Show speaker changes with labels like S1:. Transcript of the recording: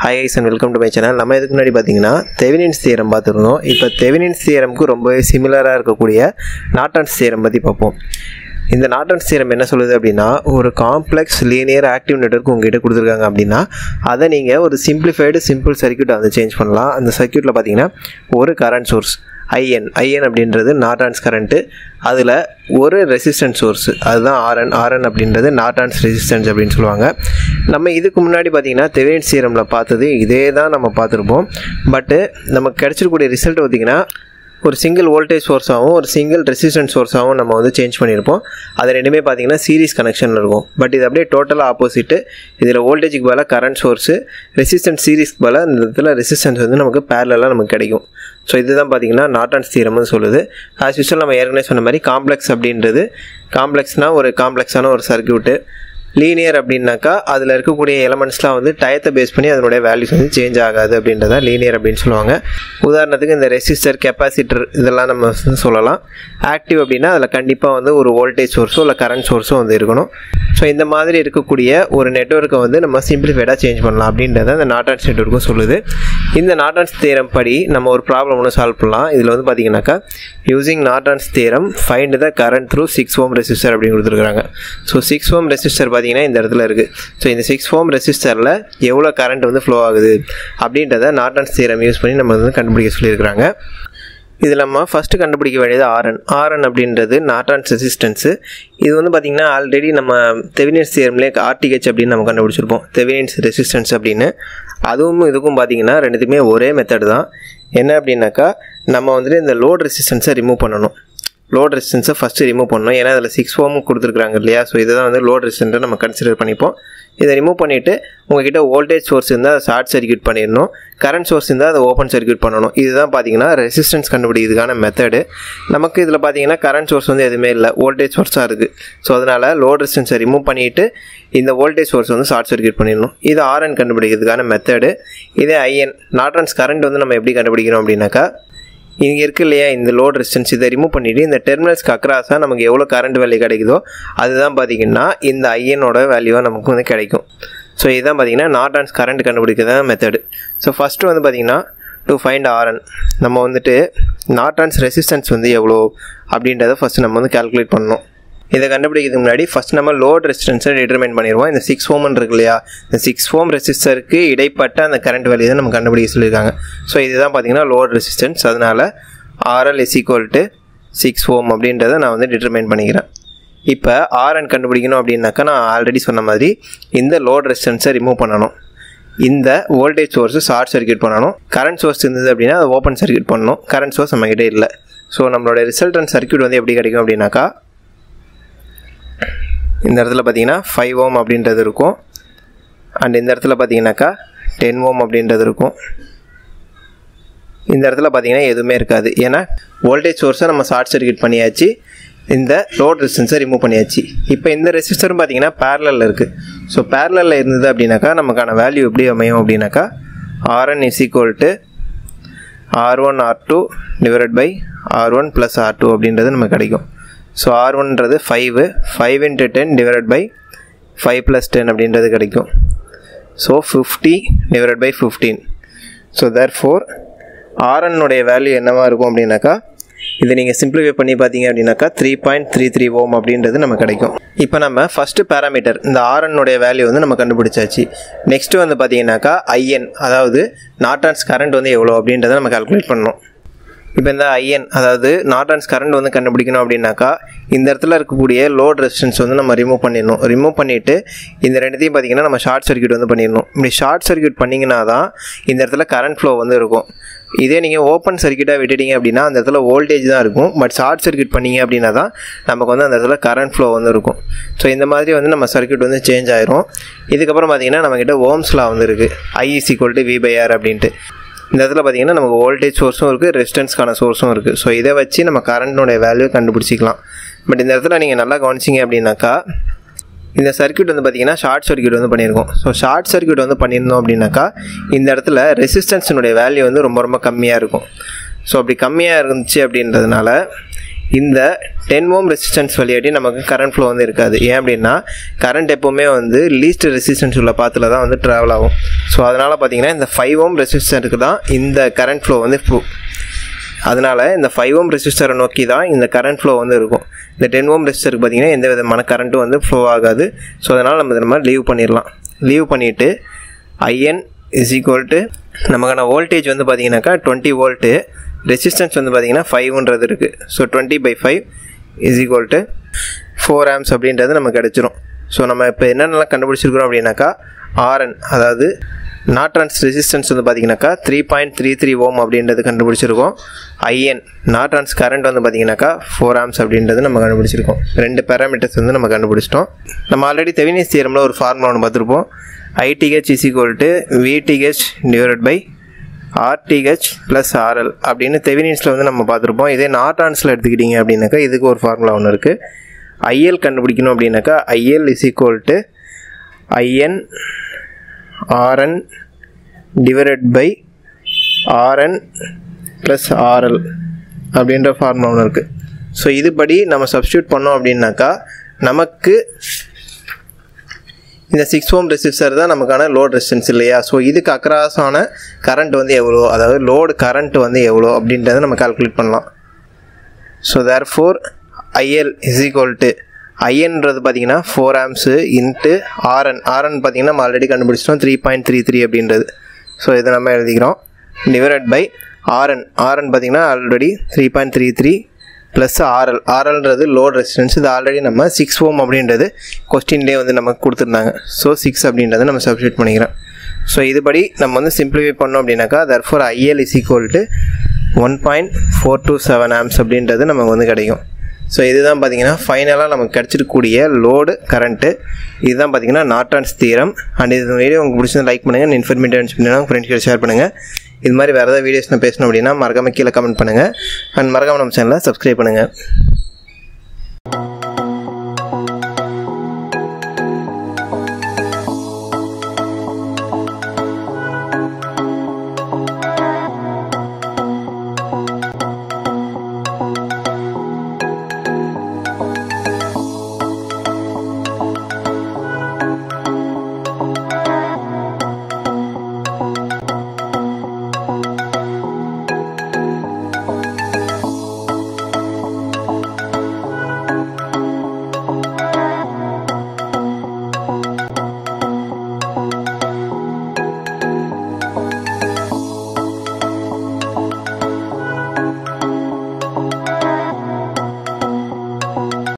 S1: Hi guys and welcome to my channel. நம்ம இதுக்கு முன்னாடி பாத்தீங்கன்னா தெவினின்ஸ் தியரம் பார்த்திருந்தோம். இப்போ தெவினின்ஸ் தியரம்க்கு ரொம்பவே சிமிலரா இருக்கக்கூடிய நார்டன்ஸ் தியரம் பத்தி பார்ப்போம். இந்த நார்டன்ஸ் தியரம் என்ன சொல்லுது அப்படினா ஒரு காம்ப்ளெக்ஸ் லீனியர் ஆக்டிவ் நெட்வொர்க் உங்ககிட்ட கொடுத்திருக்காங்க அப்படினா அதை நீங்க ஒரு சிம்பிளிஃபைடு சிம்பிள் சர்க்யூட் வந்து சேஞ்ச் பண்ணலாம். அந்த சர்க்யூட்ல பாத்தீங்கன்னா ஒரு கரண்ட் சோர்ஸ் IN அப்படின்றது நார்டன்ஸ் கரண்ட், அதில் ஒரு ரெசிஸ்டன்ஸ் சோர்ஸ் அதுதான் RN அப்படின்றது நார்டன்ஸ் ரெசிஸ்டன்ஸ் அப்படின்னு சொல்லுவாங்க. நம்ம இதுக்கு முன்னாடி பார்த்தீங்கன்னா தெவினின்ஸ் தியரமில் பார்த்தது இதே தான் நம்ம பார்த்துருப்போம். பட்டு நமக்கு கிடைச்சிருக்கக்கூடிய ரிசல்ட் பார்த்திங்கன்னா ஒரு சிங்கிள் வோல்டேஜ் சோர்ஸாகவும் ஒரு சிங்கிள் ரெசிஸ்டன்ஸ் சோர்ஸாகவும் நம்ம வந்து சேஞ்ச் பண்ணியிருப்போம். அது ரெண்டுமே பார்த்திங்கன்னா சீரிஸ் கனெக்ஷனில் இருக்கும். பட் இது அப்படியே டோட்டலாக ஆப்போசிட்டு. இதில் வோல்டேஜுக்கு பதிலாக கரண்ட் சோர்ஸு, ரெசிஸ்டன்ஸ் சீரிஸ்க்கு பதிலாக இந்த இடத்துல ரெசிஸ்டன்ஸ் வந்து நமக்கு பேரலாக நமக்கு கிடைக்கும். ஸோ இதுதான் பார்த்திங்கன்னா நார்டன்ஸ் தியரம்னு சொல்லுது. ஆஸ் யூசுவல் நம்ம ஏற்கனவே சொன்ன மாதிரி காம்ப்ளெக்ஸ் அப்படின்றது காம்ப்ளெக்ஸ்னால் ஒரு காம்ப்ளெக்ஸான ஒரு சர்க்யூட்டு. லீனியர் அப்படின்னாக்கா அதில் இருக்கக்கூடிய எலமெண்ட்ஸ்லாம் வந்து டயத்தை பேஸ் பண்ணி அதனுடைய வேல்யூஸ் வந்து சேஞ்ச் ஆகாது அப்படின்றத லீனியர் அப்படின்னு சொல்லுவாங்க. உதாரணத்துக்கு இந்த ரெசிஸ்டர், கெப்பாசிட்டர் இதெல்லாம் நம்ம வந்து சொல்லலாம். ஆக்டிவ் அப்படின்னா அதில் கண்டிப்பாக வந்து ஒரு வோல்டேஜ் சோர்ஸோ இல்லை கரண்ட் சோர்ஸோ வந்து இருக்கணும். ஸோ இந்த மாதிரி இருக்கக்கூடிய ஒரு நெட்வொர்க்கை வந்து நம்ம சிம்பிளிஃபைடாக சேஞ்ச் பண்ணலாம் அப்படின்றத இந்த நார்டன்ஸ் நெட்வொர்க்கும் சொல்லுது. இந்த நார்டன்ஸ் தியரம் படி நம்ம ஒரு ப்ராப்ளம் ஒன்று சால்வ் பண்ணலாம். இதில் வந்து பார்த்திங்கனாக்கா using Norton's theorem find the current through 6 ohm resistor அப்படின்னு கொடுத்துருக்காங்க. ஸோ 6 ohm ரெசிஸ்டர் பார்த்திங்கன்னா இந்த இடத்துல இருக்குது. ஸோ இந்த 6 ohm ரெசிஸ்டரில் எவ்வளோ கரண்ட் வந்து ஃப்ளோ ஆகுது அப்படின்றத நார்டன்ஸ் தியரம் யூஸ் பண்ணி நம்ம வந்து கண்டுபிடிக்க சொல்லியிருக்கிறாங்க. இதில் நம்ம ஃபஸ்ட்டு கண்டுபிடிக்க வேண்டியது RN அப்படின்றது நார்டன்ஸ் ரெசிஸ்டன்ஸு. இது வந்து பார்த்திங்கன்னா ஆல்ரெடி நம்ம தெவினின்ஸ் தியரம்லேயே RTH அப்படின்னு நம்ம கண்டுபிடிச்சிருப்போம், தெவினின்ஸ் ரெசிஸ்டன்ஸ் அப்படின்னு. அதுவும் இதுக்கும் பார்த்திங்கன்னா ரெண்டுத்துக்குமே ஒரே மெத்தட் தான். என்ன அப்படின்னாக்கா நம்ம வந்துட்டு இந்த லோட் ரெசிஸ்டன்ஸை ரிமூவ் பண்ணணும். லோட் ரெசிஸ்டன்ஸை ஃபஸ்ட்டு ரிமூவ் பண்ணணும். ஏன்னா அதில் 6 ohm கொடுத்துருக்குறாங்க இல்லையா. ஸோ இதை தான் வந்து லோட் ரெசிஸ்டன்ஸை நம்ம கன்சிடர் பண்ணிப்போம். இதை ரிமூவ் பண்ணிவிட்டு உங்கள்கிட்ட வோல்டேஜ் சோர்ஸ் இருந்தால் அதை ஷார்ட் சர்க்யூட் பண்ணிடணும், கரண்ட் சோர்ஸ் இருந்தால் அதை ஓப்பன் சர்க்யூட் பண்ணணும். இதுதான் பார்த்தீங்கன்னா ரெசிஸ்டன்ஸ் கண்டுபிடிக்கிறதுக்கான மெத்தடு. நமக்கு இதில் பார்த்தீங்கன்னா கரண்ட் சோர்ஸ் வந்து எதுவுமே இல்லை, வோல்டேஜ் சோர்ஸாக இருக்குது. ஸோ அதனால் லோட் ரெசிஸ்டன்ஸை ரிமூவ் பண்ணிவிட்டு இந்த வோல்டேஜ் சோர்ஸ் வந்து ஷார்ட் சர்க்யூட் பண்ணிடணும். இது RN கண்டுபிடிக்கிறதுக்கான மெத்தடு. இதே IN நார்டன்ஸ் கரண்ட் வந்து நம்ம எப்படி கண்டுபிடிக்கிறோம் அப்படின்னாக்கா இங்கே இருக்குது இல்லையா இந்த லோட் ரெசிஸ்டன்ஸ், இதை ரிமூவ் பண்ணிவிட்டு இந்த டெர்மினல்ஸ்க்கு அக்ராஸாக நமக்கு எவ்வளோ கரண்ட் வேல்யூ கிடைக்குதோ அதுதான் பார்த்திங்கன்னா இந்த IN-ஓட வேல்யூவாக நமக்கு வந்து கிடைக்கும். ஸோ இதுதான் பார்த்திங்கன்னா நார்டன்ஸ் கரண்ட் கண்டுபிடிக்கிறத மெத்தடு. ஸோ ஃபஸ்ட்டு வந்து பார்த்திங்கன்னா டு ஃபைண்ட் RN நம்ம வந்துட்டு நார்டன்ஸ் ரெசிஸ்டன்ஸ் வந்து எவ்வளோ அப்படின்றத ஃபஸ்ட்டு நம்ம வந்து கால்குலேட் பண்ணணும். இதை கண்டுபிடிக்கிறதுக்கு முன்னாடி ஃபஸ்ட் நம்ம லோட் ரெசிஸ்டன்ஸை டிட்டர்மைன் பண்ணிடுவோம். இந்த 6 ohm இருக்கு இல்லையா, இந்த 6 ohm ரெசிஸ்டருக்கு இடைப்பட்ட அந்த கரண்ட் வேல்யூ தான் நம்ம கண்டுபிடிக்க சொல்லியிருக்காங்க. ஸோ இதுதான் பார்த்திங்கன்னா லோட் ரெசிஸ்டன்ஸ். அதனால் RL = 6 ohm அப்படின்றத நான் வந்து டிட்டர்மைன் பண்ணிக்கிறேன். இப்போ RN கண்டுபிடிக்கணும் அப்படின்னாக்கா நான் ஆல்ரெடி சொன்ன மாதிரி இந்த லோட் ரெசிஸ்டன்ஸை ரிமூவ் பண்ணணும், இந்த வோல்டேஜ் சோர்ஸை ஷார்ட் சர்க்யூட் பண்ணணும், கரண்ட் சோர்ஸ் இருந்தது அப்படின்னா அதை ஓப்பன் சர்க்யூட் பண்ணணும். கரண்ட் சோர்ஸ் நம்மகிட்ட இல்லை. ஸோ நம்மளோட ரிசல்டன்ட் சர்க்யூட் வந்து எப்படி கிடைக்கும் அப்படின்னாக்கா இந்த இடத்துல பார்த்தீங்கன்னா 5 ohm அப்படின்றது இருக்கும். அண்ட் இந்த இடத்துல பார்த்தீங்கன்னாக்கா 10 ohm அப்படின்றது இருக்கும். இந்த இடத்துல பார்த்தீங்கன்னா எதுவுமே இருக்காது. ஏன்னா வோல்டேஜ் சோர்ஸை நம்ம ஷார்ட் சர்க்யூட் பண்ணியாச்சு, இந்த லோட் ரெசிஸ்டன்ஸை ரிமூவ் பண்ணியாச்சு. இப்போ இந்த ரெசிஸ்டரும் பார்த்தீங்கன்னா பேரலில் இருக்குது. ஸோ பேரலில் இருந்தது அப்படின்னாக்கா நமக்கான வேல்யூ எப்படி அமையும் அப்படின்னாக்கா RN = R1 R2 / R1 + R2 அப்படின்றது நமக்கு கிடைக்கும். ஸோ R1ன்றது 5 × 10 / 5 + 10 அப்படின்றது கிடைக்கும். ஸோ 50 / 15. ஸோ தேர்ஃபோர் RN-உடைய வேல்யூ என்னவாக இருக்கும் அப்படின்னாக்கா இதை நீங்கள் சிம்பிளிஃபை பண்ணி பார்த்தீங்க அப்படின்னாக்கா 3.33 ohm அப்படின்றது நமக்கு கிடைக்கும். இப்போ நம்ம ஃபஸ்ட்டு பேராமீட்டர் இந்த RN-உடைய வேல்யூ வந்து நம்ம கண்டுபிடிச்சாச்சு. நெக்ஸ்ட்டு வந்து பார்த்தீங்கன்னாக்கா IN அதாவது நார்டன்ஸ் கரண்ட் வந்து எவ்வளோ அப்படின்றத நம்ம கால்குலேட் பண்ணணும். இப்போ இந்த IN அதாவது நார்டன்ஸ் கரண்ட் வந்து கண்டுபிடிக்கணும் அப்படின்னாக்கா இந்த இடத்துல இருக்கக்கூடிய லோட் ரெசிஸ்டன்ஸ் வந்து நம்ம ரிமூவ் பண்ணிடணும். ரிமூவ் பண்ணிவிட்டு இந்த ரெண்டுத்தையும் பார்த்திங்கன்னா நம்ம ஷார்ட் சர்க்யூட் வந்து பண்ணிடணும். இப்படி ஷார்ட் சர்க்யூட் பண்ணிங்கன்னா தான் இந்த இடத்துல கரண்ட் ஃப்ளோ வந்து இருக்கும். இதே நீங்கள் ஓப்பன் சர்க்யூட்டாக விட்டுட்டீங்க அப்படின்னா அந்த இடத்துல வோல்டேஜ் தான் இருக்கும். பட் ஷார்ட் சர்க்யூட் பண்ணிங்க அப்படின்னா தான் நமக்கு வந்து அந்த இடத்துல கரண்ட் ஃப்ளோ வந்து இருக்கும். ஸோ இந்த மாதிரி வந்து நம்ம சர்க்யூட் வந்து சேஞ்ச் ஆயிரும். இதுக்கப்புறம் பார்த்திங்கன்னா நம்மக்கிட்ட ஓம்ஸ் லா வந்து இருக்குது, I = V/R அப்படின்ட்டு. இந்த இடத்துல பார்த்திங்கன்னா நமக்கு வோல்டேஜ் சோர்ஸும் இருக்குது, ரெசிஸ்டன்ஸ்க்கான சோர்ஸும் இருக்குது. ஸோ இதை வச்சு நம்ம கரண்ட்னுடைய வேல்யூ கண்டுபிடிச்சிக்கலாம். பட் இந்த இடத்துல நீங்கள் நல்லா கவனிச்சிங்க அப்படின்னாக்கா இந்த சர்க்யூட் வந்து பார்த்திங்கன்னா ஷார்ட் சர்க்யூட் வந்து பண்ணியிருக்கோம். ஸோ ஷார்ட் சர்க்யூட் வந்து பண்ணியிருந்தோம் அப்படின்னாக்கா இந்த இடத்துல ரெசிஸ்டன்ஸினுடைய வேல்யூ வந்து ரொம்ப ரொம்ப கம்மியாக இருக்கும். ஸோ அப்படி கம்மியாக இருந்துச்சு அப்படின்றதுனால இந்த 10 ஓம் ரெசிஸ்டன்ஸ் வழியாட்டி நமக்கு கரண்ட் ஃப்ளோ வந்து இருக்காது. ஏன் அப்படின்னா கரண்ட் எப்போவுமே வந்து லீஸ்ட் ரெசிஸ்டன்ஸ் உள்ள பாத்தில் தான் வந்து ட்ராவல் ஆகும். ஸோ அதனால் பார்த்தீங்கன்னா இந்த 5 ஓம் ரெசிஸ்டருக்கு தான் இந்த கரண்ட் ஃப்ளோ வந்து அதனால் இந்த 5 ஓம் ரெசிஸ்டரை நோக்கி தான் இந்த கரண்ட் ஃப்ளோ வந்து இருக்கும். இந்த 10 ஓம் ரெசிஸ்டருக்கு பார்த்தீங்கன்னா எந்த விதமான கரண்ட்டும் வந்து ஃப்ளோ ஆகாது. ஸோ அதனால் நம்ம லீவ் பண்ணிடலாம். லீவ் பண்ணிவிட்டு IN இஸ் ஈக்குவல் டு நமக்கான வோல்டேஜ் வந்து பார்த்தீங்கன்னாக்கா 20 வோல்ட்டு, ரெசிஸ்டன்ஸ் வந்து பார்த்தீங்கன்னா 5ன்றது இருக்குது. So 20/5 is equal to 4 amps அப்படின்றது நமக்கு கிடச்சிரும். ஸோ நம்ம இப்போ என்னென்னலாம் கண்டுபிடிச்சிருக்கிறோம் அப்படின்னாக்கா RN அதாவது நார்டன்ஸ் ரெசிஸ்டன்ஸ் வந்து பார்த்தீங்கன்னாக்கா 3.33 ஓம் அப்படின்றது கண்டுபிடிச்சிருக்கோம். IN நார்டன்ஸ் கரண்ட் வந்து பார்த்தீங்கன்னாக்கா 4 ஆம்ஸ் அப்படின்றது நம்ம கண்டுபிடிச்சிருக்கோம். 2 பேராமீட்டர்ஸ் வந்து நம்ம கண்டுபிடிச்சிட்டோம். நம்ம ஆல்ரெடி தெவினின்ஸ் தியரமில் ஒரு ஃபார்முலா ஒன்று பார்த்துருப்போம். ITH is equal to VTH divided by RTH plus RL அப்படின்னு தெவினின்ஸில் வந்து நம்ம பார்த்துருப்போம். இதே நார்டான்ஸில் எடுத்துக்கிட்டிங்க அப்படின்னாக்கா இதுக்கு ஒரு ஃபார்முலா ஒன்று இருக்குது. IL கண்டுபிடிக்கணும் அப்படின்னாக்கா IL is equal to IN RN divided by RN plus RL அப்படின்ற ஃபார்முலா ஒன்று இருக்குது. ஸோ இதுபடி நம்ம சப்ஸ்டியூட் பண்ணோம் அப்படின்னாக்கா நமக்கு இந்த 6 ஓம் ரெசிஸ்டர் தான் நமக்கான லோட் ரெசிஸ்டன்ஸ் இல்லையா. ஸோ இதுக்கு அக்ராஸான கரண்ட் வந்து எவ்வளோ, அதாவது லோடு கரண்ட் வந்து எவ்வளோ அப்படின்றத நம்ம கால்குலேட் பண்ணலாம். So therefore IL is equal to INன்றது பார்த்தீங்கன்னா 4 ஆம்ஸு இன்ட்டு RN பார்த்தீங்கன்னா நம்ம ஆல்ரெடி கண்டுபிடிச்சிட்டோம் 3.33 அப்படின்றது. ஸோ இதை நம்ம எழுதிக்கிறோம் டிவைடட் பை RN பார்த்தீங்கன்னா ஆல்ரெடி 3.33 ப்ளஸ் RLன்றது லோட் ரெசிஸ்டன்ஸ். இது ஆல்ரெடி நம்ம 6 ஓம் அப்படின்றது கொஸ்டின்லேயே வந்து நமக்கு கொடுத்துருந்தாங்க. ஸோ 6 அப்படின்றத நம்ம சப்ஸ்டியூட் பண்ணிக்கிறோம். ஸோ இதுபடி நம்ம வந்து சிம்பிளிஃபை பண்ணோம் அப்படின்னாக்கா therefore IL is equal to 1.427 amps அப்படின்றது நமக்கு வந்து கிடைக்கும். ஸோ இதுதான் பார்த்தீங்கன்னா ஃபைனலாக நமக்கு கிடச்சிருக்கக்கூடிய லோடு கரண்ட்டு. இதுதான் பார்த்தீங்கன்னா நார்டன்ஸ் தியரம். அண்ட் இது வீடியோ உங்களுக்கு பிடிச்சது லைக் பண்ணுங்கள், இன்ஃபர்மேட்டிவ் பண்ணுங்கள், உங்கள் ஃப்ரெண்ட்ஸ்கிட்ட ஷேர் பண்ணுங்கள். இது மாதிரி வேறு ஏதாவது வீடியோஸ் நான் பேசணும் அப்படின்னா மறக்காமல் கீழே கமெண்ட் பண்ணுங்கள். அண்ட் மறக்காமல் நம்ம சேனலை சப்ஸ்கிரைப் பண்ணுங்கள்.